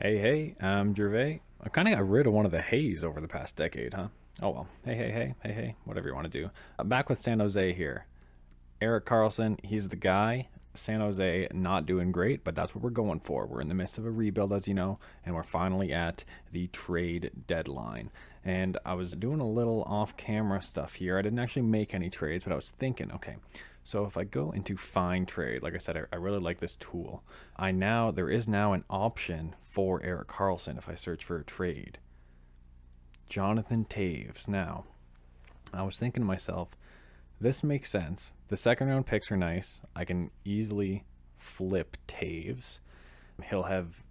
Hey, I'm Gervais. I kind of got rid of one of the haze over the past decade, huh? Oh well. Hey, whatever you want to do. I'm back with San Jose here. Eric Carlson, he's the guy. San Jose not doing great, but that's what we're going for. We're in the midst of a rebuild, as you know, and we're finally at the trade deadline. And I was doing a little off camera stuff here. I didn't actually make any trades, but I was thinking, okay, so if I go into find trade, like I said, I really like this tool. There is now an option for Eric Carlson if I search for a trade. Jonathan Taves. Now, I was thinking to myself, this makes sense. The second round picks are nice. I can easily flip Taves. He'll have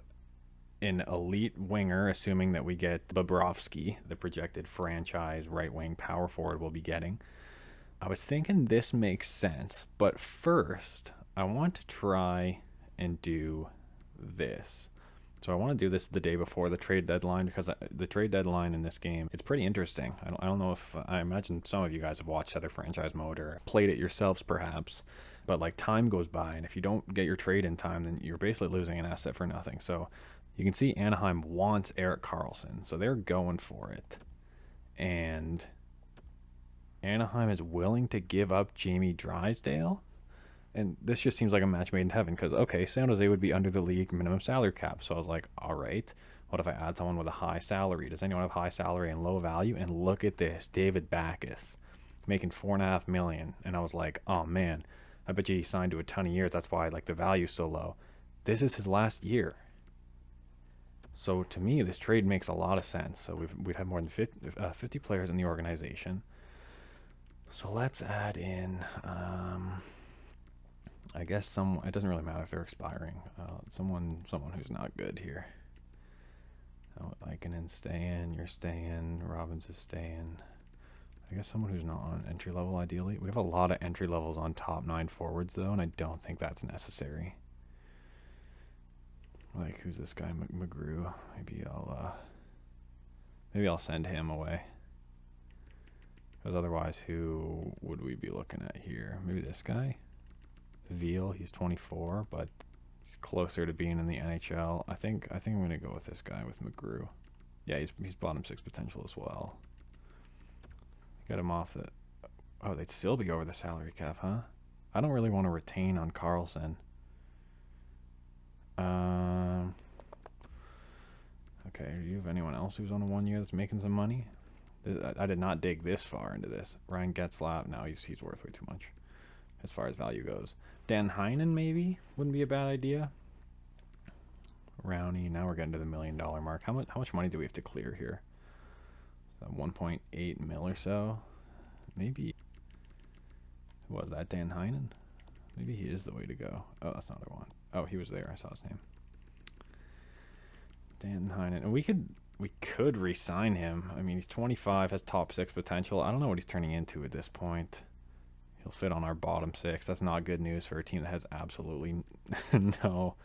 an elite winger, assuming that we get Bobrovsky, the projected franchise right wing power forward we'll be getting. I was thinking this makes sense, but first, I want to try and do this. So I want to do this the day before the trade deadline because the trade deadline in this game, it's pretty interesting. I don't know if I imagine some of you guys have watched other franchise mode or played it yourselves perhaps, but like time goes by and if you don't get your trade in time, then you're basically losing an asset for nothing. So you can see Anaheim wants Eric Carlson, so they're going for it. And Anaheim is willing to give up Jamie Drysdale. And this just seems like a match made in heaven because, okay, San Jose would be under the league minimum salary cap. So I was like, all right, what if I add someone with a high salary? Does anyone have high salary and low value? And look at this, David Backus making $4.5 million. And I was like, oh man, I bet you he signed to a ton of years. That's why like the value's so low. This is his last year. So to me, this trade makes a lot of sense. So we'd have more than 50 players in the organization. So let's add in. I guess some. It doesn't really matter if they're expiring. Someone who's not good here. Ikenin staying. You're staying. Robbins is staying. I guess someone who's not on entry level. Ideally, we have a lot of entry levels on top 9 forwards though, and I don't think that's necessary. Like who's this guy McGrew? Maybe I'll send him away. Because otherwise, who would we be looking at here? Maybe this guy. Veal, he's 24, but he's closer to being in the NHL. I think I'm gonna go with this guy with McGrew. Yeah, he's bottom 6 potential as well. Get him off the. Oh, they'd still be over the salary cap, huh? I don't really want to retain on Carlson. Okay, do you have anyone else who's on a 1 year that's making some money? I did not dig this far into this. Ryan Getzlaf, no, he's worth way too much as far as value goes. Dan Heinen maybe wouldn't be a bad idea. Rowney, now we're getting to the $1 million mark. How much money do we have to clear here? 1.8 mil or so. Maybe. Who was that? Dan Heinen? Maybe he is the way to go. Oh, that's another one. Oh, he was there. I saw his name. Dan Heinen. And we could re-sign him. I mean, he's 25, has top 6 potential. I don't know what he's turning into at this point. He'll fit on our bottom 6. That's not good news for a team that has absolutely no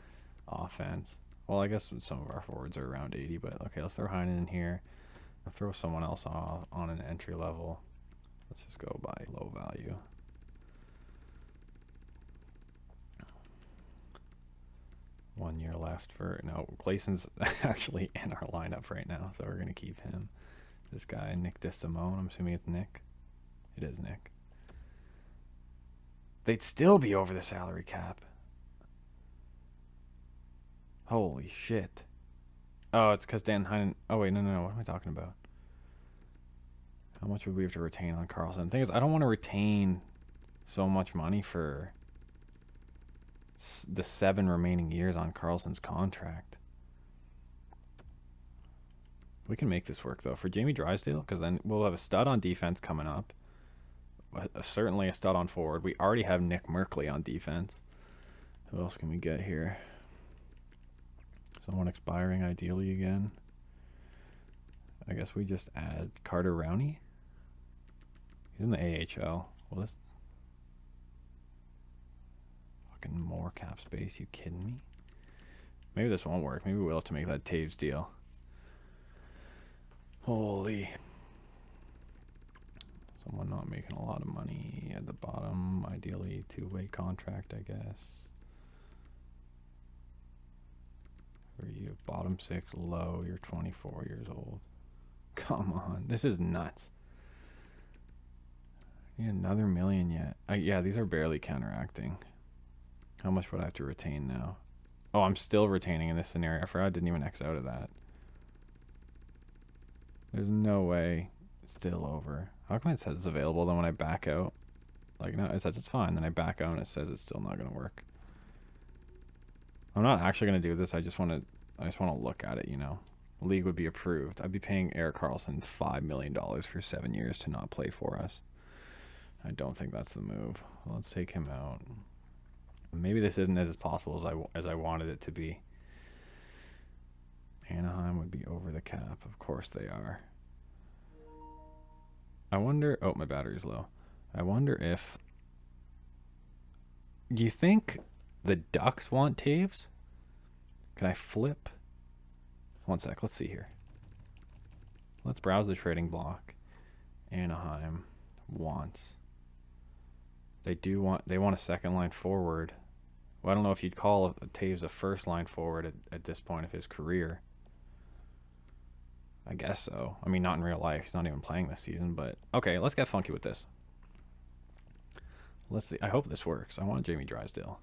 offense. Well, I guess some of our forwards are around 80, but okay, let's throw Heinen in here. I'll throw someone else on an entry level. Let's just go by low value. One year left for no. Clayson's actually in our lineup right now, so we're gonna keep him. This guy Nick DeSimone. I'm assuming it's Nick. It is Nick. They'd still be over the salary cap. Holy shit. Oh, it's because Dan Heinen. Oh wait, no. What am I talking about? How much would we have to retain on Carlson? The thing is, I don't want to retain so much money for the 7 remaining years on Carlson's contract. We can make this work though for Jamie Drysdale, because then we'll have a stud on defense coming up. Certainly a stud on forward. We already have Nick Merkley on defense. Who else can we get here? Someone expiring ideally again. I guess we just add Carter Rowney. He's in the AHL. Well, this fucking more cap space. You kidding me? Maybe this won't work. Maybe we'll have to make that Taves deal. Holy. Someone not making a lot of money at the bottom. Ideally, 2-way contract, I guess. Who are you? Bottom 6, low. You're 24 years old. Come on. This is nuts. Need another million yet. Yeah, these are barely counteracting. How much would I have to retain now? Oh, I'm still retaining in this scenario. I forgot I didn't even X out of that. There's no way. Still over. How come it says it's available then when I back out? Like, no, it says it's fine. Then I back out and it says it's still not going to work. I'm not actually going to do this. I just want to look at it, you know. League would be approved. I'd be paying Erik Karlsson $5 million for 7 years to not play for us. I don't think that's the move. Let's take him out. Maybe this isn't as possible as I wanted it to be. Anaheim would be over the cap. Of course they are. I wonder... Oh, my battery's low. I wonder if... Do you think the Ducks want Taves? Can I flip? One sec. Let's see here. Let's browse the trading block. Anaheim wants... They want a second line forward. Well, I don't know if you'd call Taves a first line forward at this point of his career. I guess so. I mean, not in real life. He's not even playing this season, but okay, let's get funky with this. Let's see. I hope this works. I want Jamie Drysdale.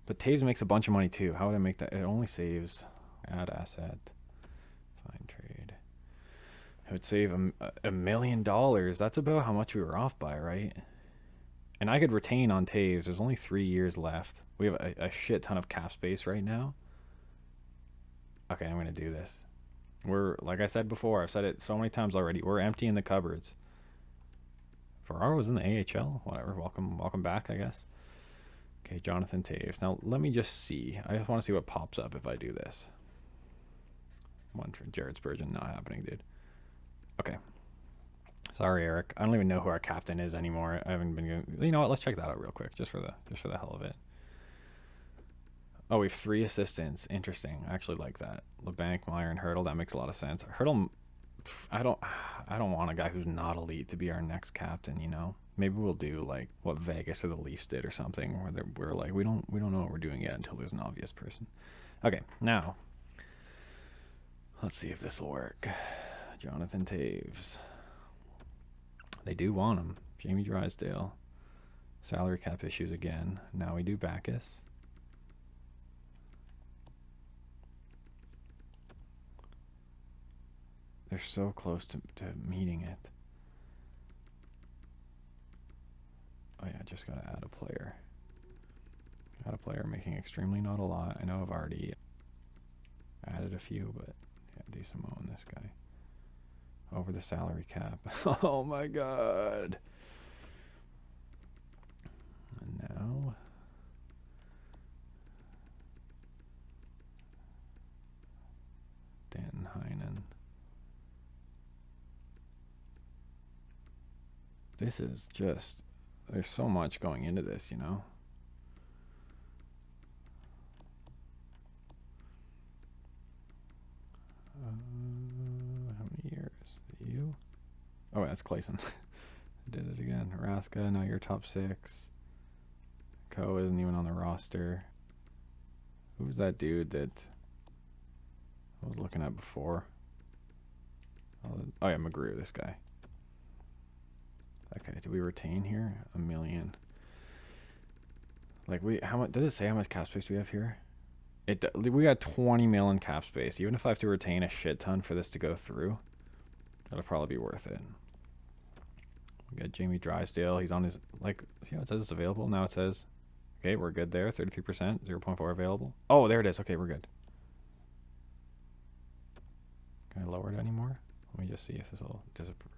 But Taves makes a bunch of money too. How would I make that? It only saves add asset. Find trade. It would save $1 million. That's about how much we were off by, right? And I could retain on Taves. There's only 3 years left. We have a shit ton of cap space right now. Okay, I'm going to do this. We're, like I said before, I've said it so many times already, we're emptying the cupboards. Ferraro was in the AHL. Whatever. Welcome back, I guess. Okay, Jonathan Taves. Now, let me just see. I just want to see what pops up if I do this. One for Jared Spurgeon. Not happening, dude. Okay. Sorry, Eric. I don't even know who our captain is anymore. I haven't been. You know what? Let's check that out real quick, just for the hell of it. Oh, we have 3 assistants. Interesting. I actually like that. LeBanc, Meyer, and Hurdle. That makes a lot of sense. Hurdle, I don't want a guy who's not elite to be our next captain. You know, maybe we'll do like what Vegas or the Leafs did or something, where we're like we don't know what we're doing yet until there's an obvious person. Okay, now let's see if this will work. Jonathan Taves. They do want him. Jamie Drysdale. Salary cap issues again. Now we do Backus. They're so close to meeting it. Oh yeah, just gotta add a player. Add a player making extremely not a lot. I know I've already added a few, but yeah, DeSimo and this guy. Over the salary cap. Oh my god. And now Dan Heinen. This is just, there's so much going into this, you know. How many years? You? Oh, that's Clayson. Did it again. Raska, now you're top 6. Co isn't even on the roster. Who's that dude that I was looking at before? Oh yeah, McGrew, this guy. Okay, did we retain here? $1 million. Like how much? Does it say how much cap space we have here? We got 20 mil in cap space. Even if I have to retain a shit ton for this to go through, that'll probably be worth it. We got Jamie Drysdale. He's on his, like, see how it says it's available? Now it says, okay, we're good there. 33%, 0.4 available. Oh, there it is. Okay, we're good. Can I lower it anymore? Let me just see if this will disapproved.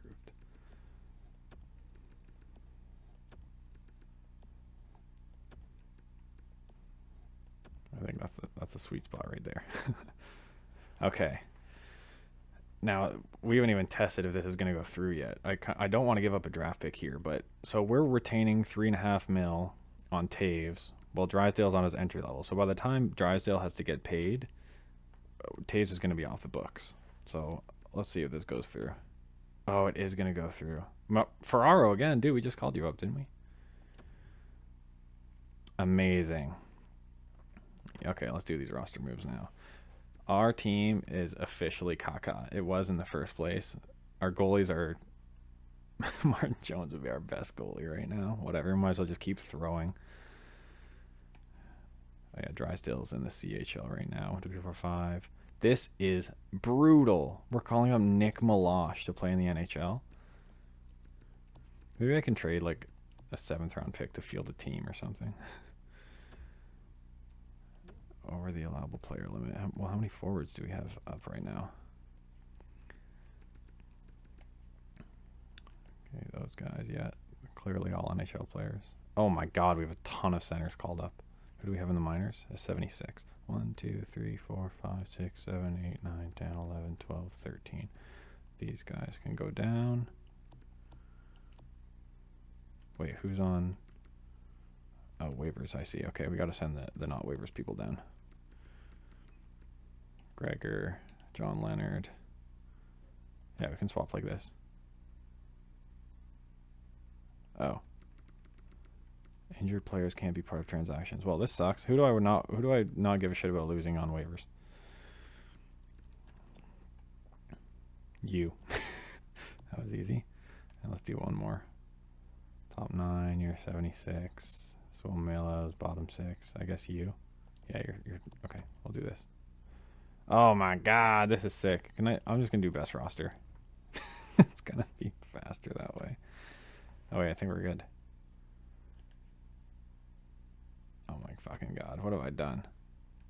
I think that's the sweet spot right there. Okay. Now, we haven't even tested if this is going to go through yet. I don't want to give up a draft pick here, but so we're retaining $3.5 million on Taves while Drysdale's on his entry level. So by the time Drysdale has to get paid, Taves is going to be off the books. So let's see if this goes through. Oh, it is going to go through. Ferraro again. Dude, we just called you up, didn't we? Amazing. Okay, let's do these roster moves now. Our team is officially caca. It was in the first place. Our goalies are Martin Jones would be our best goalie right now. Whatever. Might as well just keep throwing. Oh yeah, Drysdale's in the CHL right now. 1, 2, 3, 4, 5. This is brutal. We're calling up Nick Milosh to play in the NHL. Maybe I can trade like a 7th round pick to field a team or something. Over the allowable player limit. Well, how many forwards do we have up right now? Okay, those guys, yeah. Clearly all NHL players. Oh my god, we have a ton of centers called up. Who do we have in the minors? A 76. 1, 2, 3, 4, 5, 6, 7, 8, 9, 10, 11, 12, 13. These guys can go down. Wait, who's on? Oh, waivers, I see. Okay, we got to send the not waivers people down. Gregor, John Leonard. Yeah, we can swap like this. Oh. Injured players can't be part of transactions. Well, this sucks. Who do I not give a shit about losing on waivers? You. That was easy. And let's do one more. Top 9, you're 76. Swomela's bottom 6. I guess you. Yeah, you're okay. We'll do this. Oh my god, this is sick. I'm just gonna do best roster. It's gonna be faster that way. Oh wait, I think we're good. Oh my fucking god, what have I done?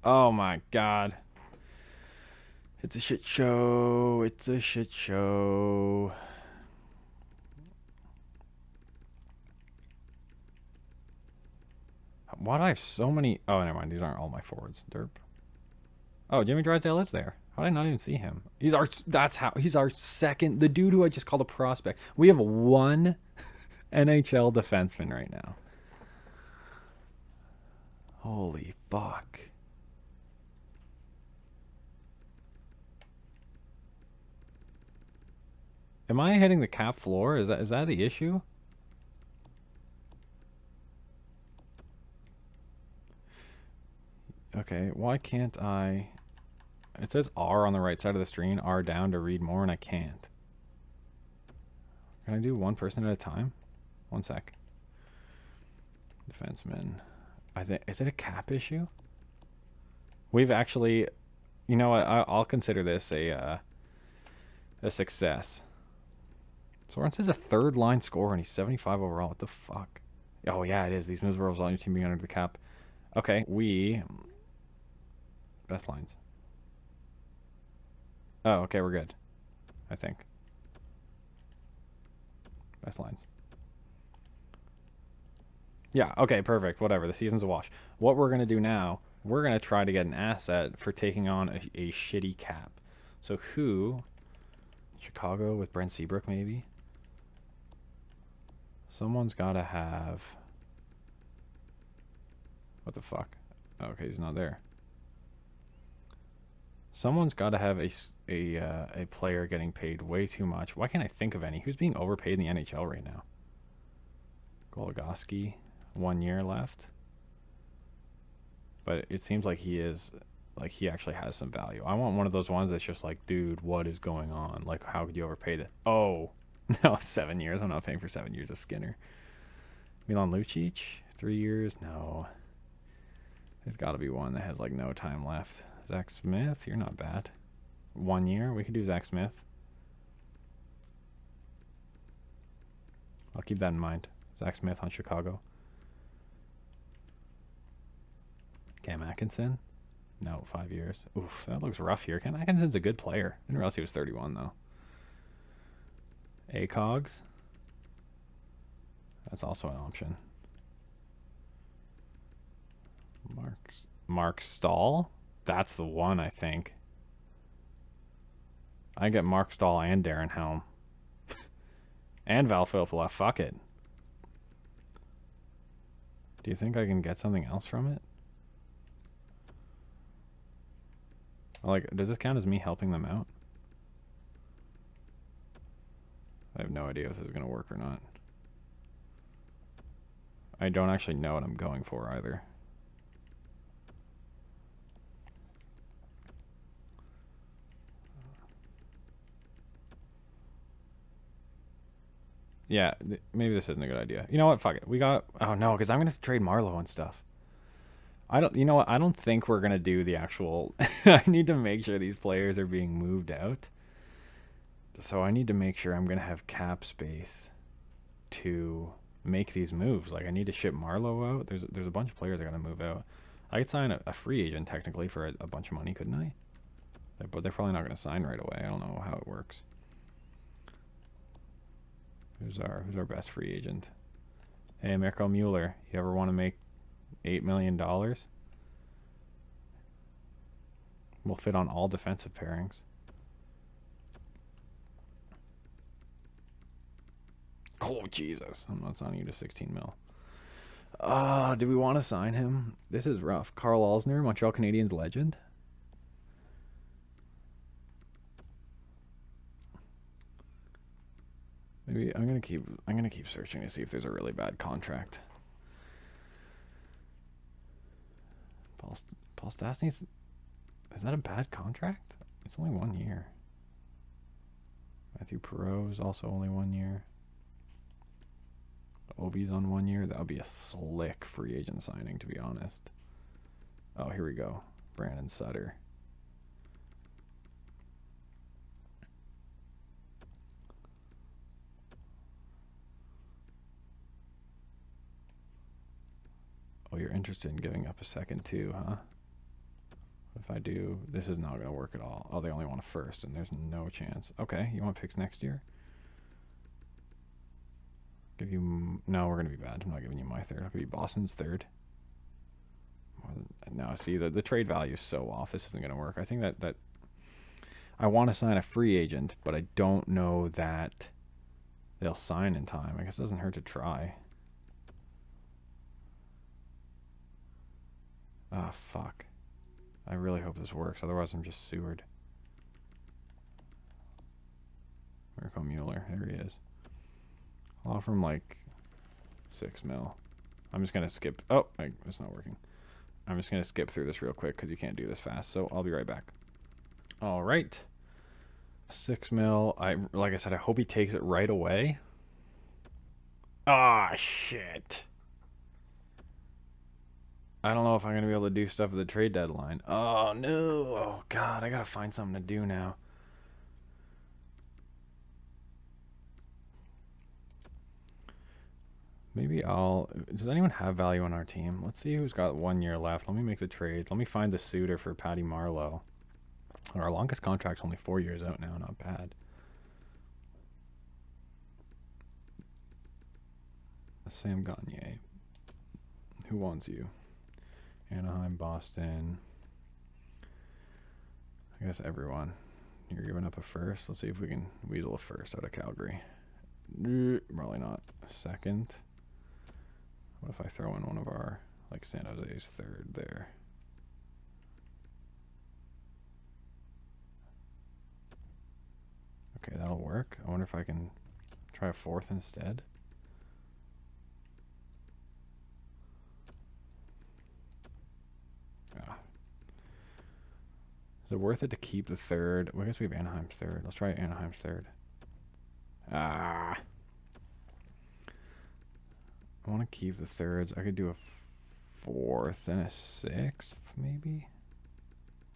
Oh my god. It's a shit show. It's a shit show. Why do I have so many? Oh, never mind. These aren't all my forwards. Derp. Oh, Jimmy Drysdale is there. How did I not even see him? He's our second, the dude who I just called a prospect. We have one NHL defenseman right now. Holy fuck. Am I hitting the cap floor? Is that the issue? Okay, why can't I... It says R on the right side of the screen, R down to read more, and I can't. Can I do one person at a time? One sec. Defenseman. I think... Is it a cap issue? We've actually... You know what? I'll consider this a success. Sorensen's a third-line scorer, and he's 75 overall. What the fuck? Oh, yeah, it is. These moves were all your team being under the cap. Okay, best lines. Oh, okay, we're good. I think. Best lines. Yeah, okay, perfect. Whatever. The season's a wash. What we're going to do now, we're going to try to get an asset for taking on a shitty cap. So who? Chicago with Brent Seabrook, maybe? Someone's got to have... What the fuck? Oh, okay, he's not there. Someone's got to have a player getting paid way too much. Why can't I think of any? Who's being overpaid in the NHL right now? Goligoski, 1 year left. But it seems like he actually has some value. I want one of those ones that's just like, dude, what is going on? Like, how could you overpay that? Oh, no, 7 years. I'm not paying for 7 years of Skinner. Milan Lucic, 3 years. No. There's got to be one that has like no time left. Zach Smith, you're not bad. 1 year, we could do Zach Smith. I'll keep that in mind. Zach Smith on Chicago. Cam Atkinson? No, 5 years. Oof, that looks rough here. Cam Atkinson's a good player. I didn't realize he was 31 though. ACOGs. That's also an option. Mark Stahl? That's the one, I think. I get Mark Stahl and Darren Helm. And Val Filppula. Fuck it. Do you think I can get something else from it? Like, does this count as me helping them out? I have no idea if this is going to work or not. I don't actually know what I'm going for either. Yeah, maybe this isn't a good idea. You know what? Fuck it. We got. Oh no, because I'm gonna trade Marlowe and stuff. I don't. You know what? I don't think we're gonna do the actual. I need to make sure these players are being moved out. So I need to make sure I'm gonna have cap space to make these moves. Like I need to ship Marlowe out. There's a bunch of players that are gonna move out. I could sign a free agent technically for a bunch of money, couldn't I? But they're probably not gonna sign right away. I don't know how it works. Who's our best free agent? Hey, Mirko Mueller. You ever want to make $8 million? We'll fit on all defensive pairings. Oh Jesus! I'm not signing you to 16 mil. Do we want to sign him? This is rough. Carl Alsner, Montreal Canadiens legend. Maybe I'm gonna keep searching to see if there's a really bad contract. Paul Stastny's, is that a bad contract? It's only 1 year. Matthew Perreault's also only 1 year. Ovi's on 1 year. That would be a slick free agent signing, to be honest. Oh, here we go. Brandon Sutter. Oh, you're interested in giving up a second too, huh? If I do, this is not going to work at all. Oh, they only want a first, and there's no chance. Okay, you want picks next year? Give you... No, we're going to be bad. I'm not giving you my third. I'll give you Boston's third. No, see, the trade value is so off. This isn't going to work. I think that I want to sign a free agent, but I don't know that they'll sign in time. I guess it doesn't hurt to try. Ah, fuck. I really hope this works. Otherwise, I'm just sewered. Mirko Mueller. There he is. I'll offer him like 6 mil. I'm just going to skip. Oh, it's not working. I'm just going to skip through this real quick because you can't do this fast. So I'll be right back. All right. 6 mil. Like I said, I hope he takes it right away. Ah, shit. I don't know if I'm going to be able to do stuff at the trade deadline. Oh, no. Oh, God. I got to find something to do now. Maybe I'll... Does anyone have value on our team? Let's see who's got 1 year left. Let me make the trades. Let me find the suitor for Patty Marleau. Our longest contract's only 4 years out now. Not bad. Sam Gagne. Who wants you? Anaheim, Boston. I guess everyone. You're giving up a first. Let's see if we can weasel a first out of Calgary. Probably not. Second. What if I throw in one of our, like San Jose's third there? Okay, that'll work. I wonder if I can try a fourth instead. Ah. Is it worth it to keep the third? Well, I guess we have Anaheim's third. Let's try Anaheim's third. Ah. I want to keep the thirds. I could do a fourth and a sixth, maybe?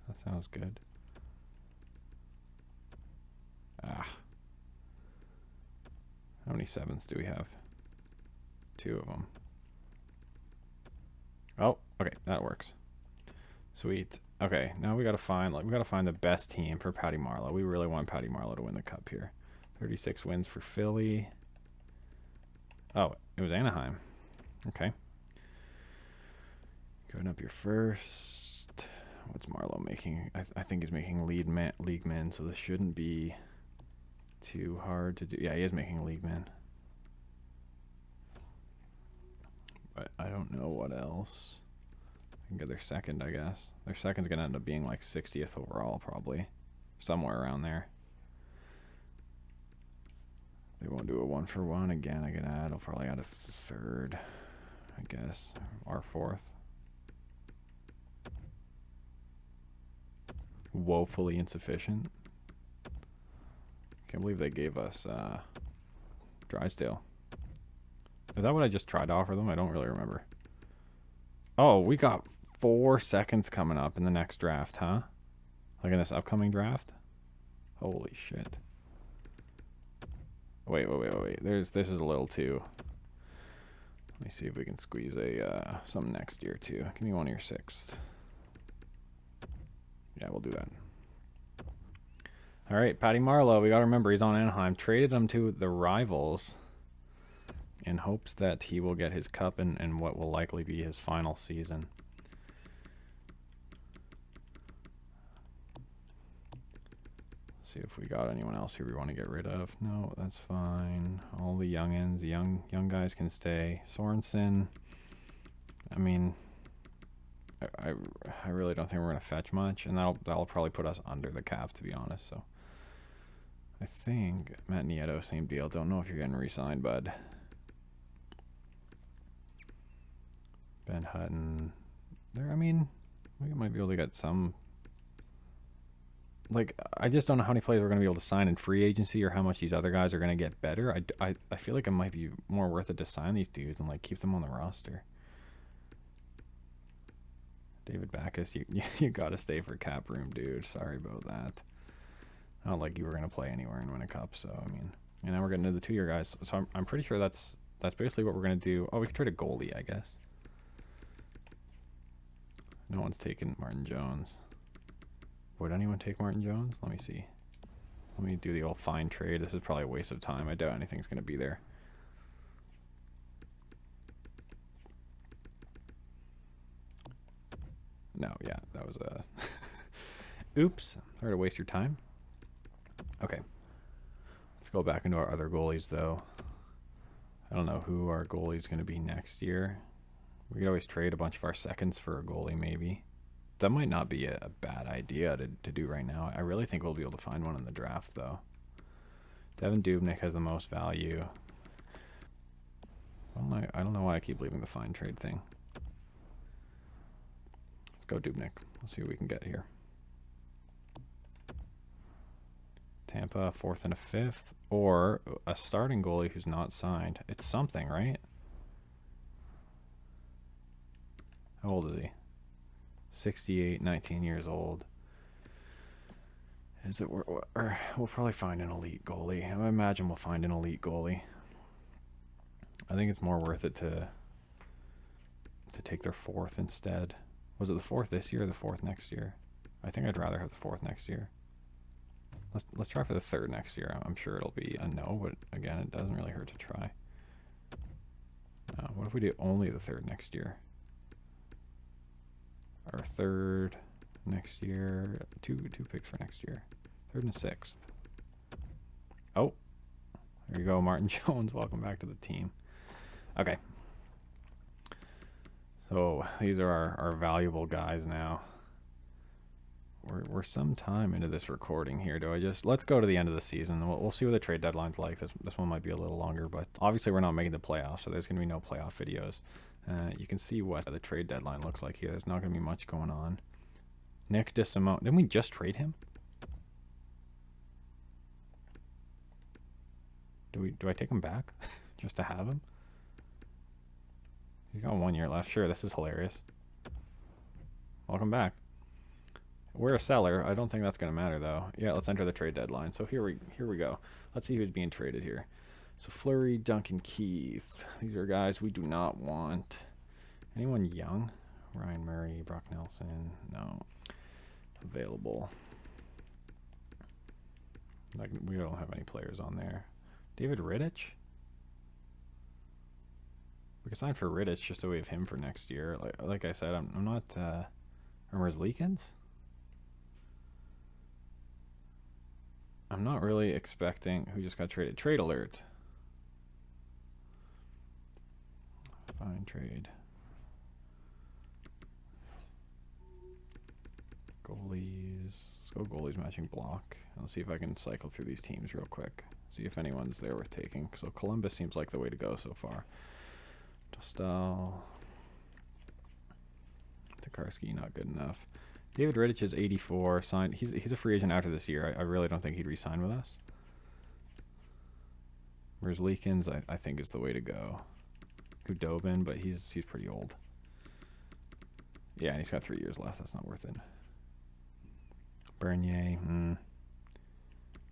That sounds good. Ah. How many sevens do we have? 2 of them. Oh, okay, that works. Sweet. Okay, now we gotta find the best team for Patty Marleau. We really want Patty Marleau to win the cup here. 36 wins for Philly. Oh, it was Anaheim. Okay. Going up your first. What's Marleau making? I think he's making league man, so this shouldn't be too hard to do. Yeah, he is making league man. But I don't know what else. I can get their second, I guess. Their second's going to end up being like 60th overall, probably. Somewhere around there. They won't do a 1-for-1 again. I can add. I'll probably add a third, I guess. Our fourth. Woefully insufficient. Can't believe they gave us Drysdale. Is that what I just tried to offer them? I don't really remember. Oh, we got 4 seconds coming up in the next draft, huh? Like in this upcoming draft? Holy shit. Wait. This is a little too. Let me see if we can squeeze a some next year too. Give me one of your 6th. Yeah, we'll do that. All right, Patty Marlowe. We got to remember he's on Anaheim. Traded him to the Rivals in hopes that he will get his cup and what will likely be his final season. See if we got anyone else here we want to get rid of. No, that's fine. All the youngins, young guys can stay. Sorensen. I mean, I really don't think we're gonna fetch much, and that'll probably put us under the cap, to be honest. So I think Matt Nieto, same deal. Don't know if you're getting re-signed, bud. Ben Hutton. There, I mean, we might be able to get some. Like, I just don't know how many players we're going to be able to sign in free agency or how much these other guys are going to get better. I feel like it might be more worth it to sign these dudes and, like, keep them on the roster. David Backus, you got to stay for cap room, dude. Sorry about that. Not like you were going to play anywhere and win a cup, so, I mean. And now we're getting to the 2-year guys. So I'm pretty sure that's basically what we're going to do. Oh, we could trade a goalie, I guess. No one's taken Martin Jones. Would anyone take Martin Jones? Let me see. Let me do the old fine trade. This is probably a waste of time. I doubt anything's going to be there. No, yeah, that was a... Oops. Sorry to waste your time. Okay. Let's go back into our other goalies, though. I don't know who our goalie is going to be next year. We could always trade a bunch of our seconds for a goalie, maybe. That might not be a bad idea to do right now. I really think we'll be able to find one in the draft, though. Devin Dubnyk has the most value. I don't know why I keep leaving the fine trade thing. Let's go Dubnyk. Let's see what we can get here. Tampa, 4th and a 5th. Or a starting goalie who's not signed. It's something, right? How old is he? 68, 19 years old. Is it? Or we'll probably find an elite goalie. I imagine we'll find an elite goalie. I think it's more worth it to take their 4th instead. Was it the 4th this year or the 4th next year? I think I'd rather have the 4th next year. Let's try for the 3rd next year. I'm sure it'll be a no, but again, it doesn't really hurt to try. What if we do only the 3rd next year? Our 3rd next year. Two picks for next year. 3rd and 6th. Oh, there you go, Martin Jones. Welcome back to the team. Okay. So these are our valuable guys now. We're some time into this recording here. Let's go to the end of the season. We'll see what the trade deadline's like. This one might be a little longer, but obviously we're not making the playoffs, so there's going to be no playoff videos. You can see what the trade deadline looks like here. There's not going to be much going on. Nick DeSimone. Didn't we just trade him? Do I take him back just to have him? He's got 1 year left. Sure, this is hilarious. Welcome back. We're a seller. I don't think that's going to matter, though. Yeah, let's enter the trade deadline. So here we go. Let's see who's being traded here. So Fleury, Duncan Keith. These are guys we do not want. Anyone young? Ryan Murray, Brock Nelson. No. Available. Like, we don't have any players on there. David Rittich? We could sign for Rittich just so we have him for next year. Like I said, I'm not... Remember Leakins? I'm not really expecting... Who just got traded? Trade alert. Fine trade. Goalies. Let's go goalies matching block. I'll see if I can cycle through these teams real quick. See if anyone's there worth taking. So Columbus seems like the way to go so far. Dostal. Tokarski, not good enough. David Rittich is 84. Signed. He's a free agent after this year. I really don't think he'd re-sign with us. Merzlikins, I think, is the way to go. Kudobin, but he's pretty old. Yeah, and he's got 3 years left. That's not worth it. Bernier.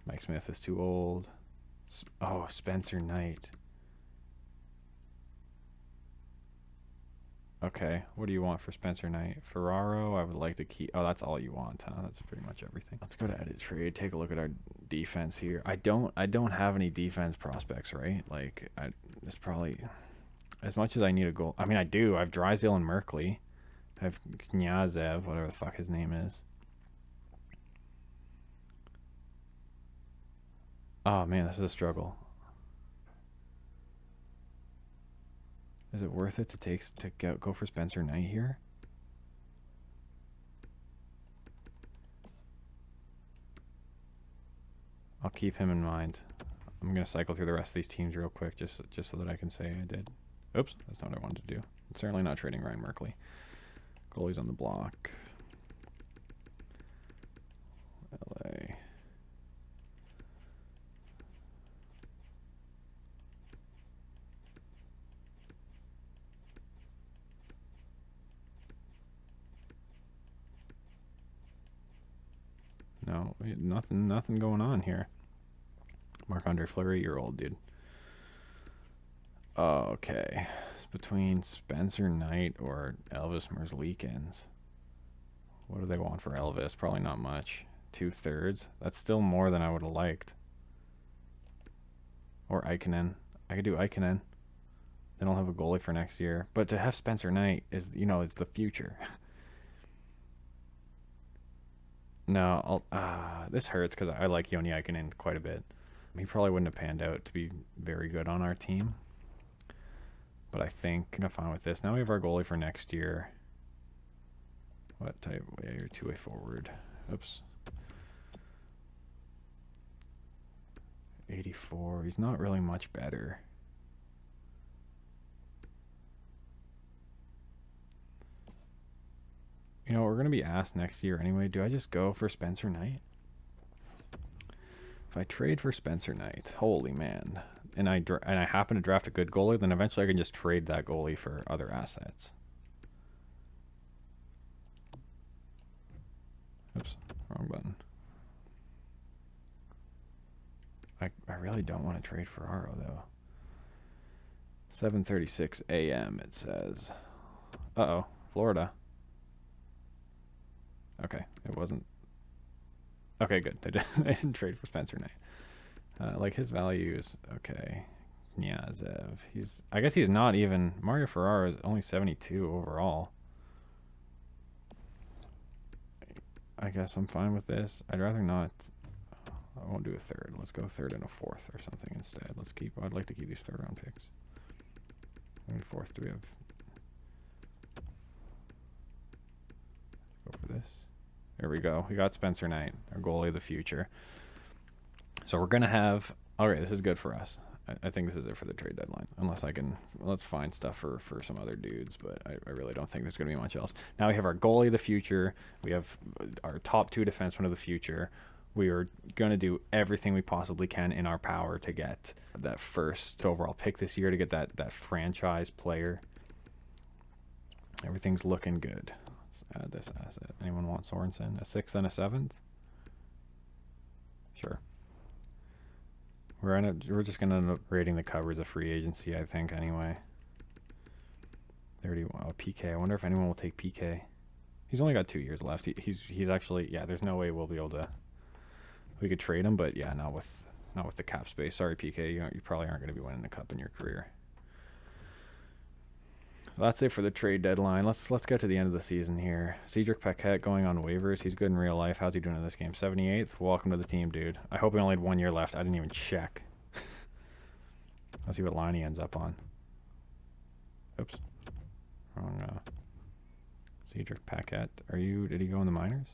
Mike Smith is too old. Oh, Spencer Knight. Okay, what do you want for Spencer Knight? Ferraro, I would like to keep... Oh, that's all you want, huh? That's pretty much everything. Let's go to edit trade. Take a look at our defense here. I don't have any defense prospects, right? Like, it's probably... As much as I need a goal... I mean, I do. I have Drysdale and Merkley. I have Knyazev, whatever the fuck his name is. Oh, man, this is a struggle. Is it worth it to go for Spencer Knight here? I'll keep him in mind. I'm gonna cycle through the rest of these teams real quick, just so that I can say I did. Oops, that's not what I wanted to do. I'm certainly not trading Ryan Merkley. Goalies on the block. LA. No, nothing going on here. Marc-Andre Fleury, you're old, dude. Okay. It's between Spencer Knight or Elvis Merzlikins. What do they want for Elvis? Probably not much. 2/3. That's still more than I would have liked. Or Ikonen. I could do Ikonen. They don't have a goalie for next year. But to have Spencer Knight is, it's the future. No, this hurts because I like Joni Ikonen quite a bit. He probably wouldn't have panned out to be very good on our team. But I think I'm fine with this. Now we have our goalie for next year. What type? Yeah, you're two-way forward. Oops. 84. He's not really much better. We're going to be asked next year anyway. Do I just go for Spencer Knight? If I trade for Spencer Knight, holy man, and I happen to draft a good goalie, then eventually I can just trade that goalie for other assets. Oops, wrong button. I really don't want to trade Ferraro though. 7:36 a.m. it says. Uh-oh, Florida. Okay, it wasn't. Okay, good. They didn't trade for Spencer Knight. Like his value is okay. Knyazev. I guess he's not even. Mario Ferraro is only 72 overall. I guess I'm fine with this. I'd rather not. I won't do a third. Let's go third and a fourth or something instead. I'd like to keep these third round picks. How many fourth do we have? Let's go for this. There we go. We got Spencer Knight, our goalie of the future. So we're going to have... All right, this is good for us. I think this is it for the trade deadline. Unless I can... Let's find stuff for some other dudes, but I really don't think there's going to be much else. Now we have our goalie of the future. We have our top two defensemen of the future. We are going to do everything we possibly can in our power to get that first overall pick this year, to get that franchise player. Everything's looking good. Let's add this asset. Anyone want Sorensen? A 6th and a 7th? Sure. We're just gonna end up rating the covers of free agency, I think, anyway. 31. Oh, PK. I wonder if anyone will take PK. He's only got 2 years left. He's actually, yeah. There's no way we'll be able to. We could trade him, but yeah, not with the cap space. Sorry, PK. You probably aren't going to be winning the cup in your career. Well, that's it for the trade deadline. Let's get to the end of the season here. Cedric Paquette going on waivers. He's good in real life. How's he doing in this game? 78th. Welcome to the team, dude. I hope he only had 1 year left. I didn't even check. Let's see what line he ends up on. Oops. Wrong. Cedric Paquette. Did he go in the minors?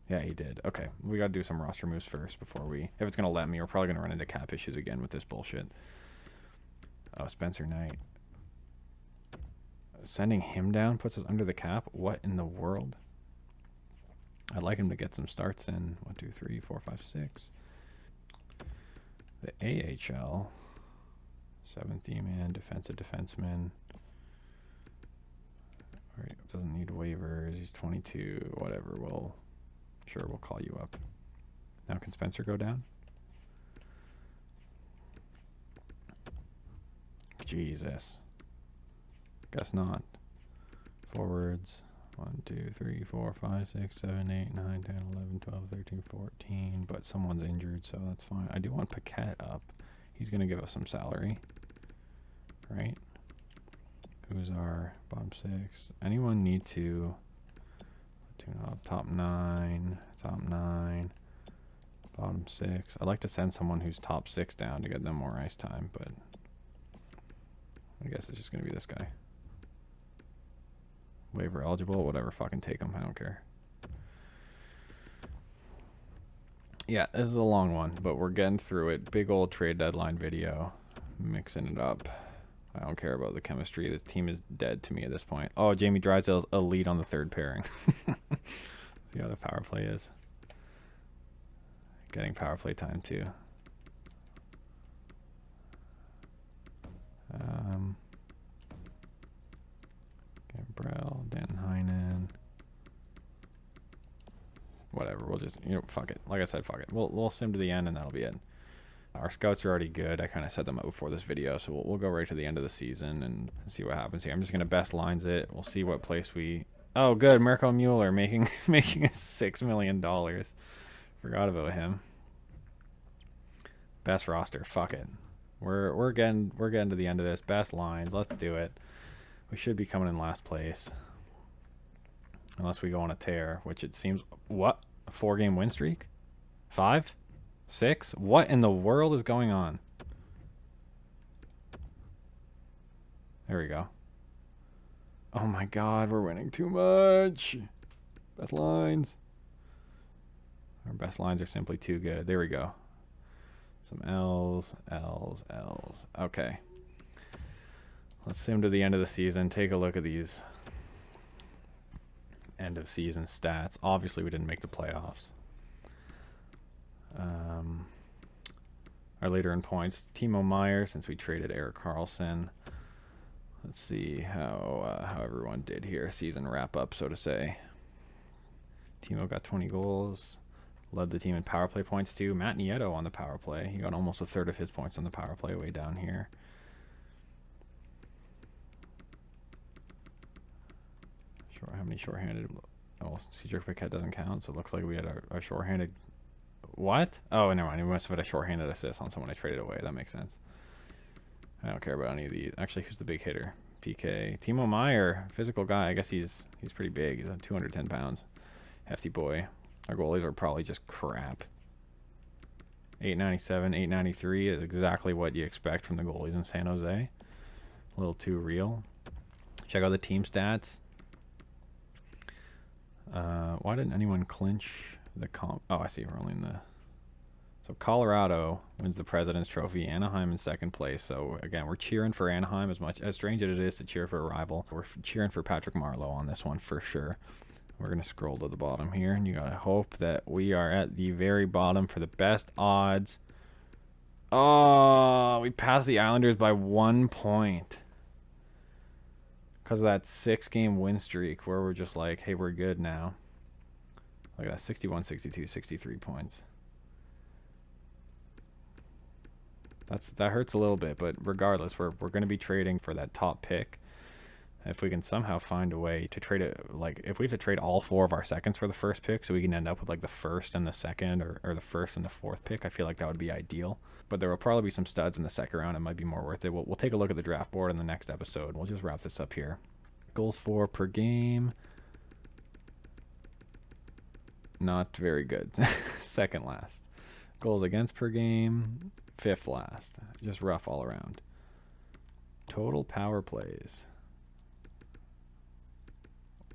Yeah, he did. Okay, we got to do some roster moves first before if it's going to let me, we're probably going to run into cap issues again with this bullshit. Oh, Spencer Knight. Sending him down puts us under the cap? What in the world? I'd like him to get some starts in 1, 2, 3, 4, 5, 6. The AHL, 7th D-man, defensive defenseman. Right, doesn't need waivers. He's 22. Whatever. We'll call you up. Now can Spencer go down? Jesus. Guess not. Forwards. 1, 2, 3, 4, 5, 6, 7, 8, 9, 10, 11, 12, 13, 14. But someone's injured, so that's fine. I do want Paquette up. He's going to give us some salary. Right? Who's our bottom 6? Anyone need to tune up? Top 9. Top 9. Bottom 6. I'd like to send someone who's top 6 down to get them more ice time, but I guess it's just going to be this guy. Waiver eligible, whatever, fucking take him. I don't care. Yeah, this is a long one, but we're getting through it. Big old trade deadline video. Mixing it up. I don't care about the chemistry. This team is dead to me at this point. Oh, Jamie Drysdale's elite on the third pairing. See how the power play is. Getting power play time too. Gambrell, Dan Heinen. Whatever. We'll just, fuck it. Like I said, fuck it. We'll sim to the end and that'll be it. Our scouts are already good. I kind of set them up before this video, so we'll go right to the end of the season and see what happens here. I'm just gonna best lines it. We'll see what place we. Oh, good, Mirko Mueller making us $6 million. Forgot about him. Best roster. Fuck it. We're getting to the end of this. Best lines. Let's do it. We should be coming in last place, unless we go on a tear, which it seems. What? A 4-game win streak? 5? 6? What in the world is going on? There we go. Oh my god, we're winning too much. Best lines. Our best lines are simply too good. There we go. Some L's, L's, L's. Okay. Let's sim to the end of the season. Take a look at these end of season stats. Obviously, we didn't make the playoffs. Our leader in points, Timo Meier, since we traded Erik Karlsson. Let's see how everyone did here. Season wrap up, so to say. Timo got 20 goals. Led the team in power play points too. Matt Nieto on the power play. He got almost a third of his points on the power play way down here. How many shorthanded? Oh, Cedric Paquette doesn't count, so it looks like we had a shorthanded. What? Oh, never mind. We must have had a shorthanded assist on someone I traded away. That makes sense. I don't care about any of these. Actually, who's the big hitter? PK. Timo Meier, physical guy. I guess he's pretty big. He's 210 pounds. Hefty boy. Our goalies are probably just crap. 897, 893 is exactly what you expect from the goalies in San Jose. A little too real. Check out the team stats. Why didn't anyone clinch the comp? Oh, I see. We're only in the. So Colorado wins the President's Trophy. Anaheim in second place. So again, we're cheering for Anaheim as much as strange as it is to cheer for a rival. We're cheering for Patrick Marleau on this one for sure. We're gonna scroll to the bottom here, and you gotta hope that we are at the very bottom for the best odds. Oh, we passed the Islanders by 1 point. Because of that 6-game win streak where we're just like, hey, we're good now. Look at that, 61, 62, 63 points. That hurts a little bit, but regardless, we're going to be trading for that top pick. If we can somehow find a way to trade it, like if we have to trade all 4 of our seconds for the first pick, so we can end up with like the first and the second, or the first and the 4th pick, I feel like that would be ideal. But there will probably be some studs in the second round. It might be more worth it. We'll take a look at the draft board in the next episode. We'll just wrap this up here. Goals for per game. Not very good. Second last. Goals against per game. 5th last. Just rough all around. Total power plays.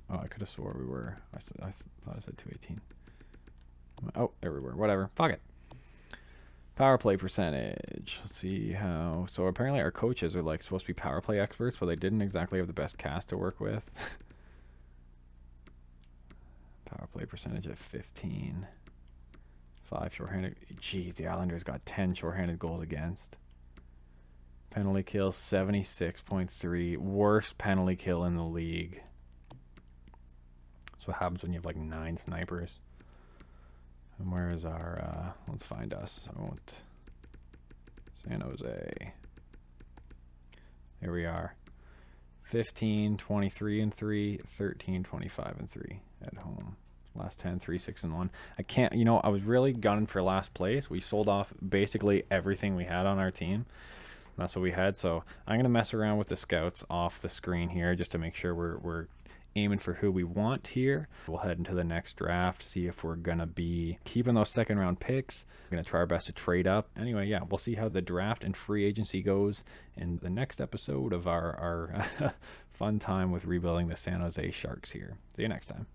Oh, I could have swore we were. I thought I said 218. Oh, there we were. Whatever. Fuck it. Power play percentage. Let's see how. So apparently our coaches are like supposed to be power play experts, but they didn't exactly have the best cast to work with. Power play percentage at 15. 5 shorthanded. Geez, the Islanders got 10 shorthanded goals against. Penalty kill 76.3. Worst penalty kill in the league. That's what happens when you have like 9 snipers. And where is our, let's find us. I won't. San Jose. Here we are. 15, 23 and 3, 13, 25 and 3 at home. Last 10, 3, 6 and 1. I can't, you know, I was really gunning for last place. We sold off basically everything we had on our team. That's what we had. So I'm going to mess around with the scouts off the screen here just to make sure we're aiming for who we want here. We'll head into the next draft, see if we're going to be keeping those second round picks. We're going to try our best to trade up. Anyway, yeah, we'll see how the draft and free agency goes in the next episode of our fun time with rebuilding the San Jose Sharks here. See you next time.